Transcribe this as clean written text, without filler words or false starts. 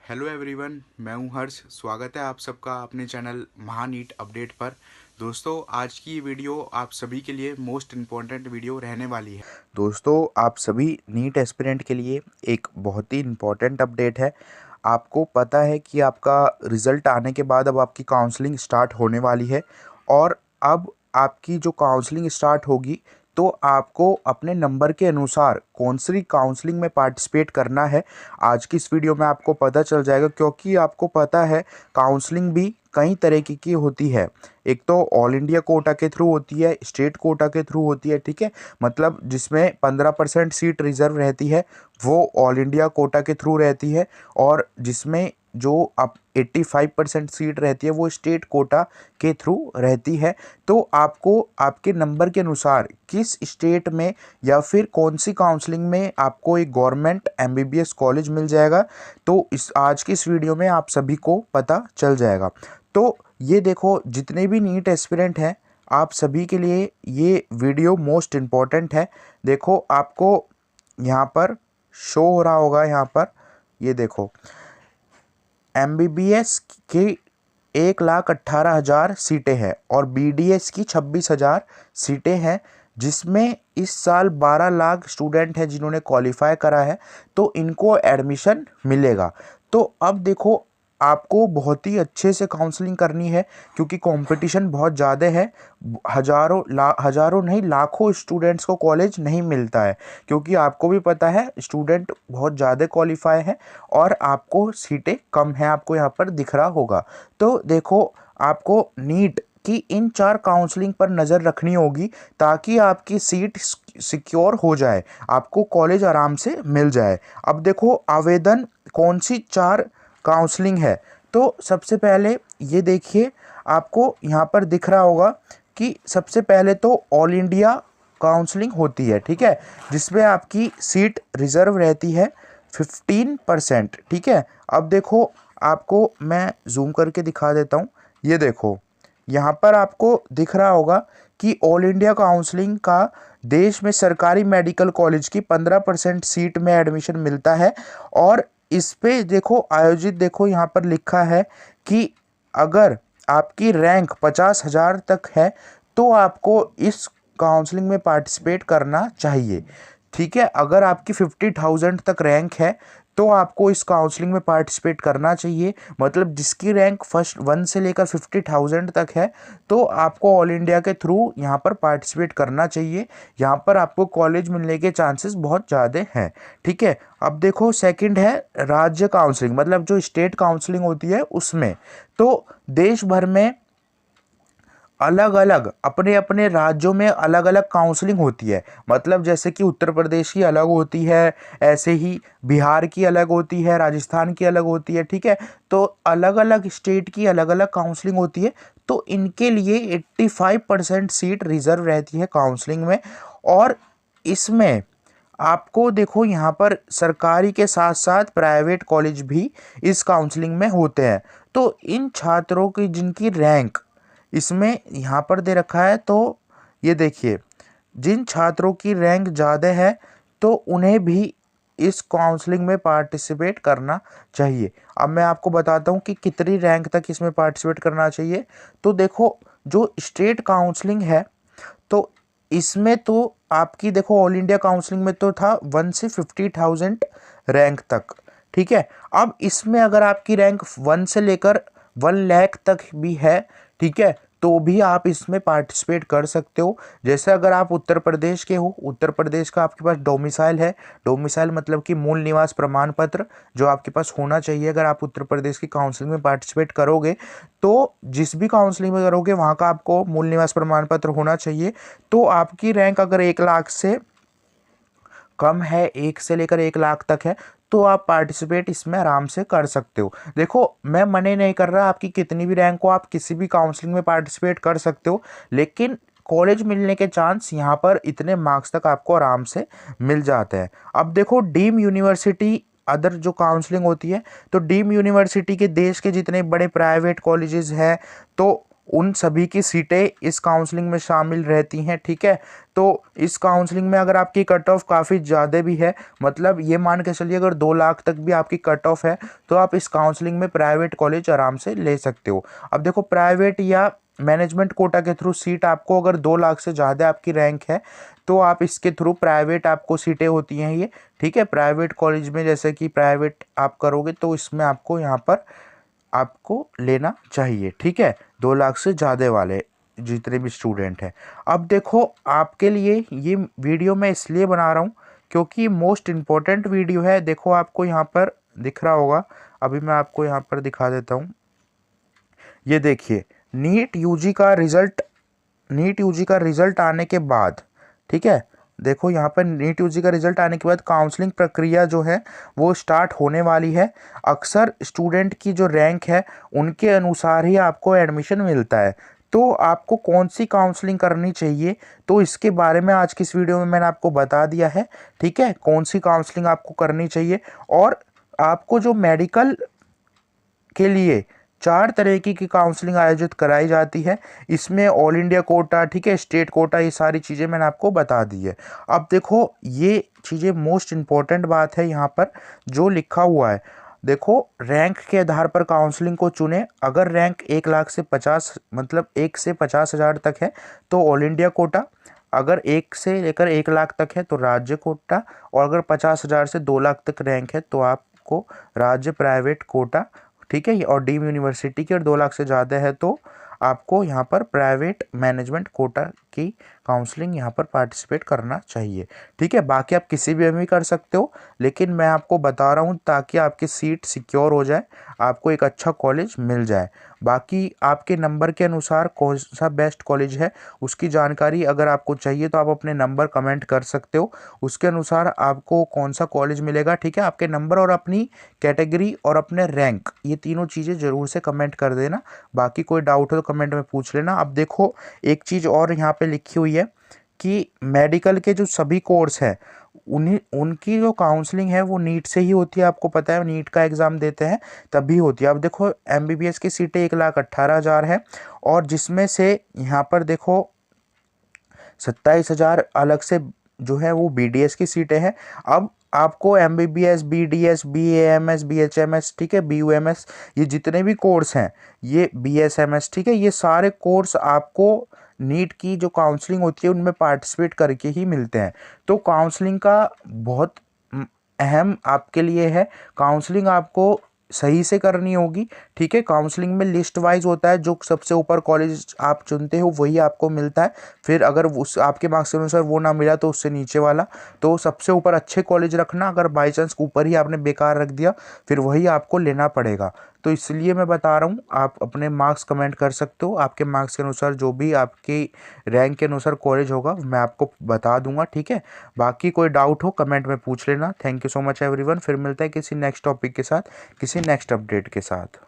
Hello everyone, मैं हूं हर्ष। स्वागत है आप सबका अपने चैनल महानीट अपडेट पर। दोस्तों, आज की ये वीडियो आप सभी के लिए मोस्ट इम्पॉर्टेंट वीडियो रहने वाली है। दोस्तों, आप सभी नीट एस्पिरेंट के लिए एक बहुत ही इम्पॉर्टेंट अपडेट है। आपको पता है कि आपका रिज़ल्ट आने के बाद अब आपकी काउंसलिंग स्टार्ट होने वाली है और अब आपकी जो काउंसलिंग स्टार्ट होगी तो आपको अपने नंबर के अनुसार कौन सी काउंसलिंग में पार्टिसिपेट करना है आज की इस वीडियो में आपको पता चल जाएगा। क्योंकि आपको पता है काउंसलिंग भी कई तरह की होती है। एक तो ऑल इंडिया कोटा के थ्रू होती है, स्टेट कोटा के थ्रू होती है, ठीक है। मतलब जिसमें 15% सीट रिजर्व रहती है वो ऑल इंडिया कोटा के थ्रू रहती है, और जिसमें जो अब 85% सीट रहती है वो स्टेट कोटा के थ्रू रहती है। तो आपको आपके नंबर के अनुसार किस स्टेट में या फिर कौन सी काउंसलिंग में आपको एक गवर्नमेंट एमबीबीएस कॉलेज मिल जाएगा, तो इस आज की इस वीडियो में आप सभी को पता चल जाएगा। तो ये देखो, जितने भी नीट एस्पिरेंट हैं आप सभी के लिए ये वीडियो मोस्ट इम्पॉर्टेंट है। देखो, आपको यहाँ पर शो हो रहा होगा, यहाँ पर ये देखो, एमबीबीएस की 1,18,000 सीटें हैं और बीडीएस की 26,000 सीटें हैं, जिसमें इस साल 12 लाख स्टूडेंट हैं जिन्होंने क्वालिफाई करा है, तो इनको एडमिशन मिलेगा। तो अब देखो, आपको बहुत ही अच्छे से काउंसलिंग करनी है क्योंकि कंपटीशन बहुत ज़्यादा है। हज़ारों नहीं, लाखों स्टूडेंट्स को कॉलेज नहीं मिलता है, क्योंकि आपको भी पता है स्टूडेंट बहुत ज़्यादा क्वालिफाई है और आपको सीटें कम हैं, आपको यहाँ पर दिख रहा होगा। तो देखो, आपको नीट कि इन 4 काउंसलिंग पर नज़र रखनी होगी ताकि आपकी सीट सिक्योर हो जाए, आपको कॉलेज आराम से मिल जाए। अब देखो, आवेदन कौन सी 4 काउंसलिंग है। तो सबसे पहले ये देखिए, आपको यहाँ पर दिख रहा होगा कि सबसे पहले तो ऑल इंडिया काउंसलिंग होती है, ठीक है, जिसमें आपकी सीट रिज़र्व रहती है 15%, ठीक है। अब देखो, आपको मैं जूम करके दिखा देता हूँ। ये देखो, यहाँ पर आपको दिख रहा होगा कि ऑल इंडिया काउंसलिंग का देश में सरकारी मेडिकल कॉलेज की 15% सीट में एडमिशन मिलता है। और इस पे देखो आयोजित, देखो यहाँ पर लिखा है कि अगर आपकी रैंक 50,000 तक है तो आपको इस काउंसलिंग में पार्टिसिपेट करना चाहिए, ठीक है। अगर आपकी 50,000 तक रैंक है तो आपको इस काउंसलिंग में पार्टिसिपेट करना चाहिए। मतलब जिसकी रैंक फर्स्ट 1 से लेकर 50,000 तक है तो आपको ऑल इंडिया के थ्रू यहाँ पर पार्टिसिपेट करना चाहिए। यहाँ पर आपको कॉलेज मिलने के चांसेस बहुत ज़्यादा हैं, ठीक है। अब देखो, सेकंड है राज्य काउंसलिंग, मतलब जो स्टेट काउंसलिंग होती है उसमें। तो देश भर में अलग अलग अपने अपने राज्यों में अलग अलग काउंसलिंग होती है। मतलब जैसे कि उत्तर प्रदेश की अलग होती है, ऐसे ही बिहार की अलग होती है, राजस्थान की अलग होती है, ठीक है। तो अलग अलग स्टेट की अलग अलग काउंसलिंग होती है। तो इनके लिए 85% सीट रिजर्व रहती है काउंसलिंग में। और इसमें आपको देखो, यहाँ पर सरकारी के साथ साथ प्राइवेट कॉलेज भी इस काउंसलिंग में होते हैं। तो इन छात्रों की जिनकी रैंक इसमें यहाँ पर दे रखा है, तो ये देखिए, जिन छात्रों की रैंक ज़्यादा है तो उन्हें भी इस काउंसलिंग में पार्टिसिपेट करना चाहिए। अब मैं आपको बताता हूँ कि कितनी रैंक तक इसमें पार्टिसिपेट करना चाहिए। तो देखो, जो स्टेट काउंसलिंग है तो इसमें तो आपकी देखो, ऑल इंडिया काउंसलिंग में तो था 1 से 50,000 रैंक तक, ठीक है। अब इसमें अगर आपकी रैंक 1 से लेकर 1 लाख तक भी है, ठीक है, तो भी आप इसमें पार्टिसिपेट कर सकते हो। जैसे अगर आप उत्तर प्रदेश के हो, उत्तर प्रदेश का आपके पास डोमिसाइल है, डोमिसाइल मतलब कि मूल निवास प्रमाण पत्र जो आपके पास होना चाहिए। अगर आप उत्तर प्रदेश की काउंसलिंग में पार्टिसिपेट करोगे तो जिस भी काउंसलिंग में करोगे वहाँ का आपको मूल निवास प्रमाण पत्र होना चाहिए। तो आपकी रैंक अगर 1 लाख से कम है, 1 से लेकर 1 लाख तक है, तो आप पार्टिसिपेट इसमें आराम से कर सकते हो। देखो, मैं मना नहीं कर रहा, आपकी कितनी भी रैंक हो आप किसी भी काउंसलिंग में पार्टिसिपेट कर सकते हो, लेकिन कॉलेज मिलने के चांस यहाँ पर इतने मार्क्स तक आपको आराम से मिल जाते हैं। अब देखो, डीम यूनिवर्सिटी अदर जो काउंसलिंग होती है, तो डीम यूनिवर्सिटी के देश के जितने बड़े प्राइवेट कॉलेजेस हैं, तो उन सभी की सीटें इस काउंसलिंग में शामिल रहती हैं, ठीक है। तो इस काउंसलिंग में अगर आपकी कट ऑफ काफ़ी ज़्यादा भी है, मतलब ये मान के चलिए अगर 2 लाख तक भी आपकी कट ऑफ है, तो आप इस काउंसलिंग में प्राइवेट कॉलेज आराम से ले सकते हो। अब देखो, प्राइवेट या मैनेजमेंट कोटा के थ्रू सीट आपको अगर 2 लाख से ज़्यादा आपकी रैंक है, तो आप इसके थ्रू प्राइवेट आपको सीटें होती हैं ये, ठीक है। प्राइवेट कॉलेज में जैसे कि प्राइवेट आप करोगे तो इसमें आपको यहाँ पर आपको लेना चाहिए, ठीक है, 2 लाख से ज़्यादा वाले जितने भी स्टूडेंट हैं। अब देखो, आपके लिए ये वीडियो मैं इसलिए बना रहा हूँ क्योंकि मोस्ट इम्पोर्टेंट वीडियो है। देखो, आपको यहाँ पर दिख रहा होगा, अभी मैं आपको यहाँ पर दिखा देता हूँ। ये देखिए, नीट यूजी का रिजल्ट आने के बाद, ठीक है, देखो यहाँ पर नीट यूजी का रिजल्ट आने के बाद काउंसलिंग प्रक्रिया जो है वो स्टार्ट होने वाली है। अक्सर स्टूडेंट की जो रैंक है उनके अनुसार ही आपको एडमिशन मिलता है। तो आपको कौन सी काउंसलिंग करनी चाहिए, तो इसके बारे में आज की इस वीडियो में मैंने आपको बता दिया है, ठीक है, कौन सी काउंसलिंग आपको करनी चाहिए। और आपको जो मेडिकल के लिए 4 तरह की काउंसलिंग आयोजित कराई जाती है, इसमें ऑल इंडिया कोटा, ठीक है, स्टेट कोटा, ये सारी चीज़ें मैंने आपको बता दी है। अब देखो, ये चीज़ें मोस्ट इम्पॉर्टेंट बात है यहाँ पर जो लिखा हुआ है। देखो, रैंक के आधार पर काउंसलिंग को चुने। अगर रैंक 1 लाख से 50, मतलब 1 से 50,000 तक है तो ऑल इंडिया कोटा, अगर 1 से लेकर 1 लाख तक है तो राज्य कोटा, और अगर 50,000 से 2 लाख तक रैंक है तो आपको राज्य प्राइवेट कोटा, ठीक है। और डीम यूनिवर्सिटी की और 2 लाख से ज़्यादा है तो आपको यहाँ पर प्राइवेट मैनेजमेंट कोटा की काउंसलिंग यहाँ पर पार्टिसिपेट करना चाहिए, ठीक है। बाकी आप किसी भी में कर सकते हो, लेकिन मैं आपको बता रहा हूँ ताकि आपकी सीट सिक्योर हो जाए, आपको एक अच्छा कॉलेज मिल जाए। बाकी आपके नंबर के अनुसार कौन सा बेस्ट कॉलेज है उसकी जानकारी अगर आपको चाहिए तो आप अपने नंबर कमेंट कर सकते हो, उसके अनुसार आपको कौन सा कॉलेज मिलेगा, ठीक है। आपके नंबर और अपनी कैटेगरी और अपने रैंक, ये तीनों चीज़ें ज़रूर से कमेंट कर देना। बाकी कोई डाउट हो तो कमेंट में पूछ लेना। अब देखो, एक चीज़ और यहाँ पे लिखी हुई है कि मेडिकल के जो सभी कोर्स हैं उनकी जो काउंसलिंग है वो नीट से ही होती है। आपको पता है, नीट का एग्ज़ाम देते हैं तभी होती है। अब देखो, एमबीबीएस की सीटें 1,18,000 है, और जिसमें से यहाँ पर देखो 27,000 अलग से जो है वो बीडीएस की सीटें हैं। अब आपको एमबीबीएस, बीडीएस, बीएएमएस, बीएचएमएस, ठीक है, बीयूएमएस, ये जितने भी कोर्स हैं, ये बीएसएमएस, ठीक है, ये सारे कोर्स आपको नीट की जो काउंसलिंग होती है उनमें पार्टिसिपेट करके ही मिलते हैं। तो काउंसलिंग का बहुत अहम आपके लिए है, काउंसलिंग आपको सही से करनी होगी, ठीक है। काउंसलिंग में लिस्ट वाइज होता है, जो सबसे ऊपर कॉलेज आप चुनते हो वही आपको मिलता है। फिर अगर उस आपके मार्क्स के अनुसार वो ना मिला तो उससे नीचे वाला, तो सबसे ऊपर अच्छे कॉलेज रखना। अगर बाई चांस ऊपर ही आपने बेकार रख दिया फिर वही आपको लेना पड़ेगा। तो इसलिए मैं बता रहा हूँ, आप अपने मार्क्स कमेंट कर सकते हो, आपके मार्क्स के अनुसार जो भी आपकी रैंक के अनुसार कॉलेज होगा मैं आपको बता दूंगा, ठीक है। बाकी कोई डाउट हो कमेंट में पूछ लेना। Thank you so much everyone. फिर मिलता है किसी नेक्स्ट टॉपिक के साथ, किसी नेक्स्ट अपडेट के साथ।